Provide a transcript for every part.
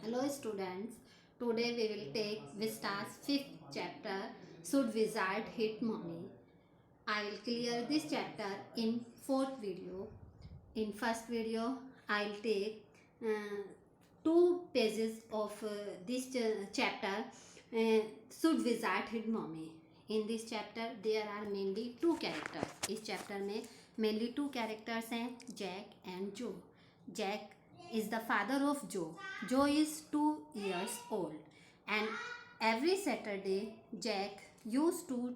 Hello students, today we will take Vista's 5th chapter, Should Wizard Hit Mommy? I will clear this chapter in 4th video. In first video, I will take 2 pages of this chapter, Should Wizard Hit Mommy? In this chapter, there are mainly 2 characters. इस chapter में mainly 2 characters हैं, Jack and Joe. Jack is the father of Joe. Joe is 2 years old, and every Saturday Jack used to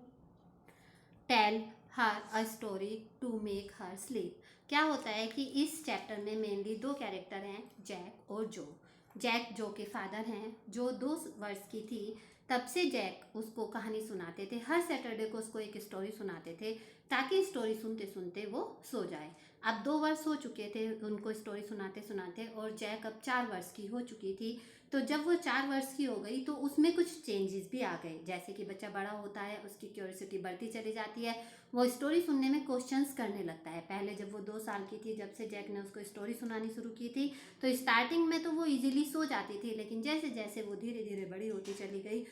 tell her a story to make her sleep. क्या होता है कि इस chapter में mainly 2 character हैं, Jack और जो. Jack जो के फादर हैं. जो 2 वर्ष की थी तब से जैक उसको कहानी सुनाते थे. हर सैटरडे को उसको एक स्टोरी सुनाते थे ताकि स्टोरी सुनते सुनते वो सो जाए. अब 2 वर्ष हो चुके थे उनको स्टोरी सुनाते सुनाते, और जैक अब 4 वर्ष की हो चुकी थी. तो जब वो 4 वर्ष की हो गई तो उसमें कुछ चेंजेस भी आ गए. जैसे कि बच्चा बड़ा होता है, उसकी क्यूरियोसिटी बढ़ती चली जाती है, वो स्टोरी सुनने में क्वेश्चंस करने लगता है. पहले जब वो 2 साल की थी, जब से जैक ने उसको स्टोरी सुनानी शुरू की थी, तो स्टार्टिंग में तो वो इजीली सो जाती थी, लेकिन जैसे जैसे वो धीरे धीरे बड़ी होती चली गई,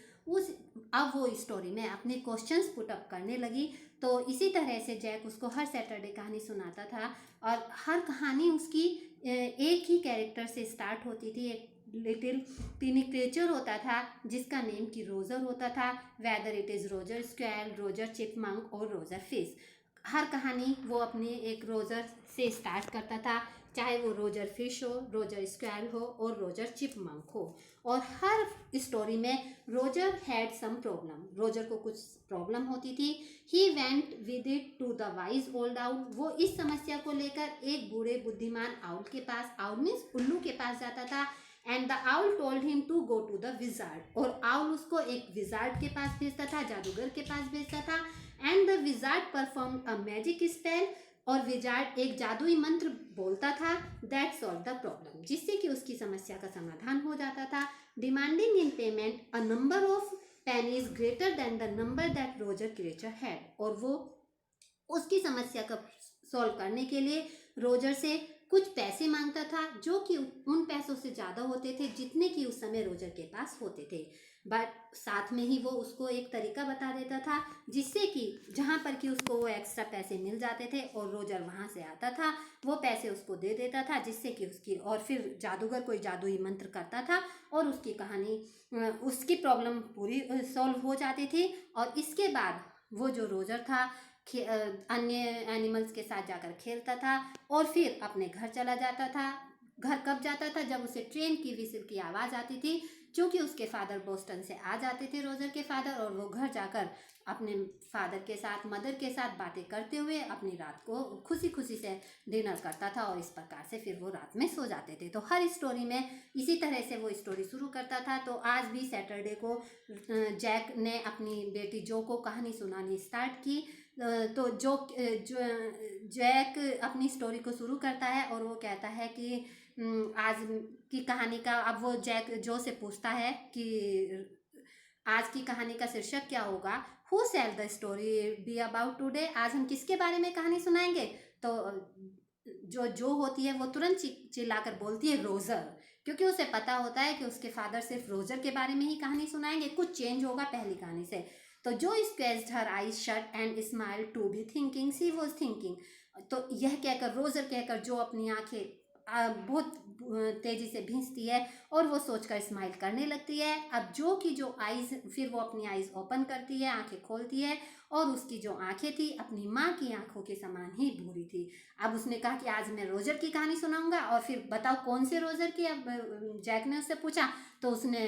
अब वो स्टोरी में अपने क्वेश्चंस पुट अप करने लगी. तो इसी तरह से जैक उसको हर सैटरडे कहानी सुनाता था, और हर कहानी उसकी एक ही कैरेक्टर से स्टार्ट होती थी. एक लिटिल टीनी क्रिएचर होता था जिसका नेम की रोजर होता था. Whether it is Roger स्क्वेल, Roger chipmunk और रोजर फिश. हर कहानी वो अपने एक रोजर से स्टार्ट करता था, चाहे वो रोजर फिश हो, रोजर स्क्वेल हो और रोजर चिपमंक हो. और हर स्टोरी में Roger had some problem. Roger को कुछ प्रॉब्लम होती थी. He went with it to the wise old owl. वो इस समस्या को लेकर एक बूढ़े बुद्धिमान आउल के पास, आउल मीन्स उल्लू के पास जाता था. And the owl told him to go to the wizard. और आउल उसको एक विजार्ड के पास भेजता था, जादूगर के पास भेजता था. And the wizard perform a magic spell. और विजार्ड एक जादुई मंत्र बोलता था. दैट सॉल्व द प्रॉब्लम, जिससे कि उसकी समस्या का समाधान हो जाता था. Demanding in payment a number of pennies greater than the number that Roger creature had. और वो उसकी समस्या को सॉल्व करने के लिए रोजर से कुछ पैसे मांगता था, जो कि उन पैसों से ज़्यादा होते थे जितने कि उस समय रोजर के पास होते थे. बट साथ में ही वो उसको एक तरीका बता देता था जिससे कि जहाँ पर कि उसको वो एक्स्ट्रा पैसे मिल जाते थे और रोजर वहाँ से आता था, वो पैसे उसको दे देता था, जिससे कि उसकी, और फिर जादूगर कोई जादुई मंत्र करता था और उसकी कहानी, उसकी प्रॉब्लम पूरी सॉल्व हो जाती थी. और इसके बाद वो जो रोजर था अन्य एनिमल्स के साथ जाकर खेलता था और फिर अपने घर चला जाता था. घर कब जाता था? जब उसे ट्रेन की विसिल की आवाज़ आती थी, क्योंकि उसके फादर बोस्टन से आ जाते थे, रोजर के फादर, और वो घर जाकर अपने फादर के साथ, मदर के साथ बातें करते हुए अपनी रात को खुशी खुशी से डिनर करता था. और इस प्रकार से फिर वो रात में सो जाते थे. तो हर स्टोरी में इसी तरह से वो स्टोरी शुरू करता था. तो आज भी सैटरडे को जैक ने अपनी बेटी जो को कहानी सुनानी स्टार्ट की. तो जो जैक अपनी स्टोरी को शुरू करता है और वो कहता है कि आज की कहानी का, अब वो जैक जो से पूछता है कि आज की कहानी का शीर्षक क्या होगा. Who shall the story be about today. आज हम किसके बारे में कहानी सुनाएंगे. तो जो होती है वो तुरंत चिल्लाकर बोलती है रोजर, क्योंकि उसे पता होता है कि उसके फादर सिर्फ रोजर के बारे में ही कहानी सुनाएंगे, कुछ चेंज होगा पहली कहानी से. तो Jo squeezed her eyes shut and smile to be thinking she was thinking. तो यह कहकर, रोजर कहकर, जो अपनी आंखें बहुत तेजी से भींचती है और वो सोचकर स्माइल करने लगती है. अब जो की जो आईज, फिर वो अपनी आईज ओपन करती है, आंखें खोलती है, और उसकी जो आंखें थी अपनी माँ की आंखों के समान ही भूरी थी. अब उसने कहा कि आज मैं रोजर की कहानी सुनाऊंगा. और फिर बताओ कौन से रोजर की. अब जैक ने उससे पूछा तो उसने,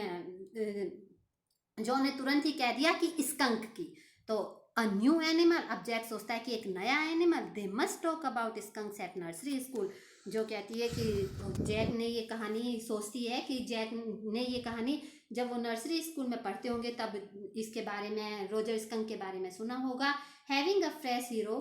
जो ने तुरंत ही कह दिया कि स्कंक की. तो अ न्यू एनिमल. अब जैक सोचता है कि एक नया animal. They must talk about skunks at nursery school. Jo कहती है कि जैक ने ये कहानी, सोचती है कि जैक ने ये कहानी जब वो नर्सरी स्कूल में पढ़ते होंगे तब इसके बारे में, रोजर स्कंक के बारे में सुना होगा. Having a fresh hero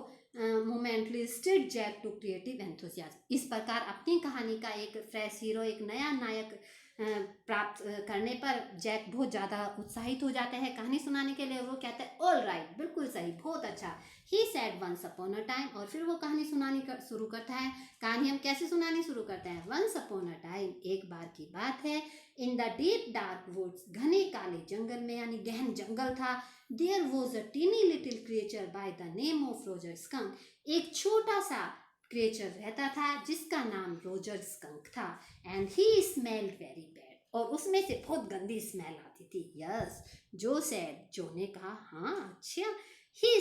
momentarily stirred Jack to creative enthusiasm. इस प्रकार अपनी कहानी का एक फ्रेश हीरो, एक नया नायक प्राप्त करने पर जैक बहुत ज़्यादा उत्साहित हो जाता है कहानी सुनाने के लिए। वो कहता है ऑल राइट, बिल्कुल सही, बहुत अच्छा। He said once upon a time, और फिर वो कहानी सुनानी शुरू करता है। कहानी हम कैसे सुनानी शुरू करते हैं? वंस अपॉन अ टाइम, एक बार की बात है, in the deep dark woods, घने काले जंगल में, यानी गहन जंगल था, there was a teeny little creature by the name of Roger Skunk, एक छोटा सा क्रिएचर रहता था जिसका नाम रोजर स्कंक था। And he smelled very bad, और उसमें से बहुत गंदी स्मेल आती थी। यस, जो सेड, जो ने कहा हाँ अच्छा, he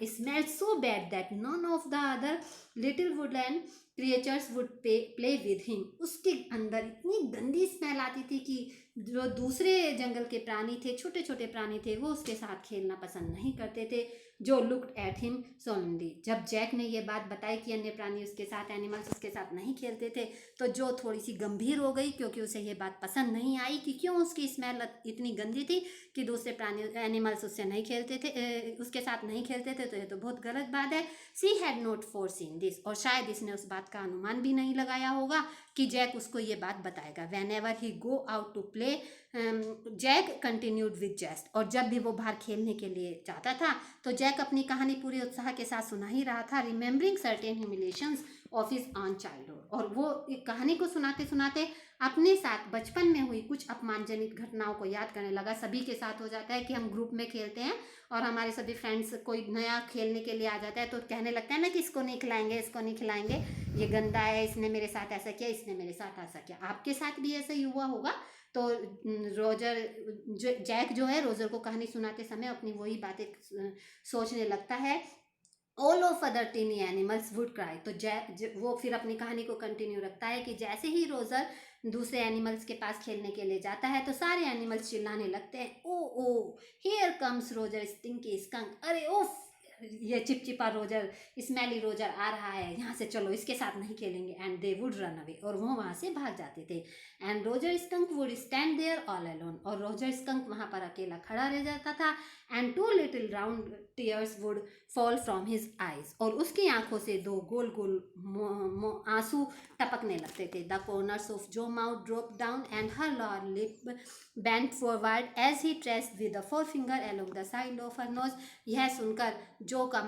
smelled so bad that none of the other little woodland creatures would play with him, उसके अंदर इतनी गंदी स्मेल आती थी कि जो दूसरे जंगल के प्राणी थे, छोटे छोटे प्राणी थे, वो उसके साथ खेलना पसंद नहीं करते थे। जो लुक्ड एट हिम सोलनली, जब जैक ने ये बात बताई कि अन्य प्राणी उसके साथ, एनिमल्स उसके साथ नहीं खेलते थे, तो जो थोड़ी सी गंभीर हो गई, क्योंकि उसे ये बात पसंद नहीं आई कि क्यों उसकी स्मेल इतनी गंदी थी कि दूसरे प्राणी, एनिमल्स उससे नहीं खेलते थे, उसके साथ नहीं खेलते थे, तो ये तो बहुत गलत बात है। She had not foreseen this, और शायद इसने उस बात का अनुमान भी नहीं लगाया होगा कि जैक उसको ये बात बताएगा। Whenever he go out to play, Jack continued with zest, और जब भी वो बाहर खेलने के लिए जाता था तो जैक अपनी कहानी पूरे उत्साह के साथ सुना ही रहा था, remembering certain humiliations of his own childhood, और वो कहानी को सुनाते सुनाते अपने साथ बचपन में हुई कुछ अपमानजनित घटनाओं को याद करने लगा। सभी के साथ हो जाता है कि हम ग्रुप में खेलते हैं और हमारे सभी फ्रेंड्स कोई नया खेलने के लिए आ जाता है तो कहने लगता है ना कि इसको नहीं खिलाएंगे, इसको नहीं खिलाएंगे, ये गंदा है, इसने मेरे साथ ऐसा किया, इसने मेरे साथ ऐसा किया। आपके साथ भी ऐसा ही हुआ होगा। तो रोजर, जैक जो है रोजर को कहानी सुनाते समय अपनी वही बातें सोचने लगता है। All of other teeny animals would cry, तो वो फिर अपनी कहानी को कंटिन्यू रखता है कि जैसे ही रोजर दूसरे एनिमल्स के पास खेलने के लिए जाता है तो सारे एनिमल्स चिल्लाने लगते हैं, oh oh here comes Roger stinky skunk, अरे ओफ, ये चिपचिपा रोजर, स्मेली रोजर आ रहा है, यहाँ से चलो, इसके साथ नहीं खेलेंगे। And they would run away, और वो वहाँ से भाग जाते थे। And Roger Skunk would stand there all alone, और रोजर स्कंक वहाँ पर अकेला खड़ा रह जाता था। And 2 little round tears would fall from his eyes, और उसकी आंखों से 2 गोल गोल आंसू टपकने लगते थे। The corners of Jo mouth drop down and her lower lip bent forward as he traced with the forefinger along the side of her nose. यह सुनकर जो का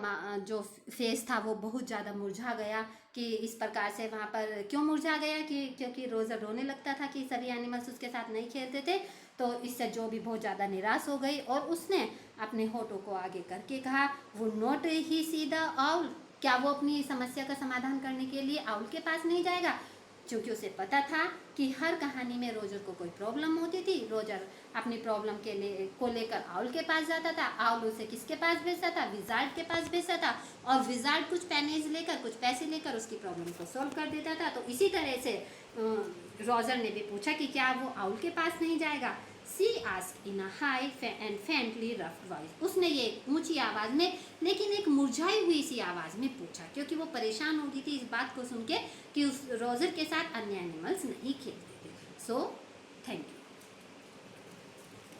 जो फेस था वो बहुत ज़्यादा मुरझा गया कि इस प्रकार से वहाँ पर क्यों मुरझा गया कि क्योंकि रोजर रोने लगता था कि सभी एनिमल्स उसके साथ नहीं खेलते थे। तो इससे जो भी बहुत ज़्यादा निराश हो गई और उसने अपने होठों को आगे करके कहा, वो not he see the owl, क्या वो अपनी समस्या का समाधान करने के लिए आउल के पास नहीं जाएगा? क्योंकि उसे पता था कि हर कहानी में रोजर को कोई प्रॉब्लम होती थी, रोजर अपनी प्रॉब्लम के लिए को लेकर आउल के पास जाता था, आउल उसे किसके पास भेजता था? विजार्ड के पास भेजता था, और विजार्ड कुछ पेनीज लेकर, कुछ पैसे लेकर उसकी प्रॉब्लम को सॉल्व कर देता था। तो इसी तरह से रोजर ने भी पूछा कि क्या वो आउल के पास नहीं जाएगा? She asked in a high and faintly rough voice, उसने ये ऊंची आवाज़ में लेकिन एक मुरझाई हुई सी आवाज़ में पूछा, क्योंकि वो परेशान हो गई थी इस बात को सुन के कि उस रोजर के साथ अन्य एनिमल्स नहीं खेलते थे। So thank you.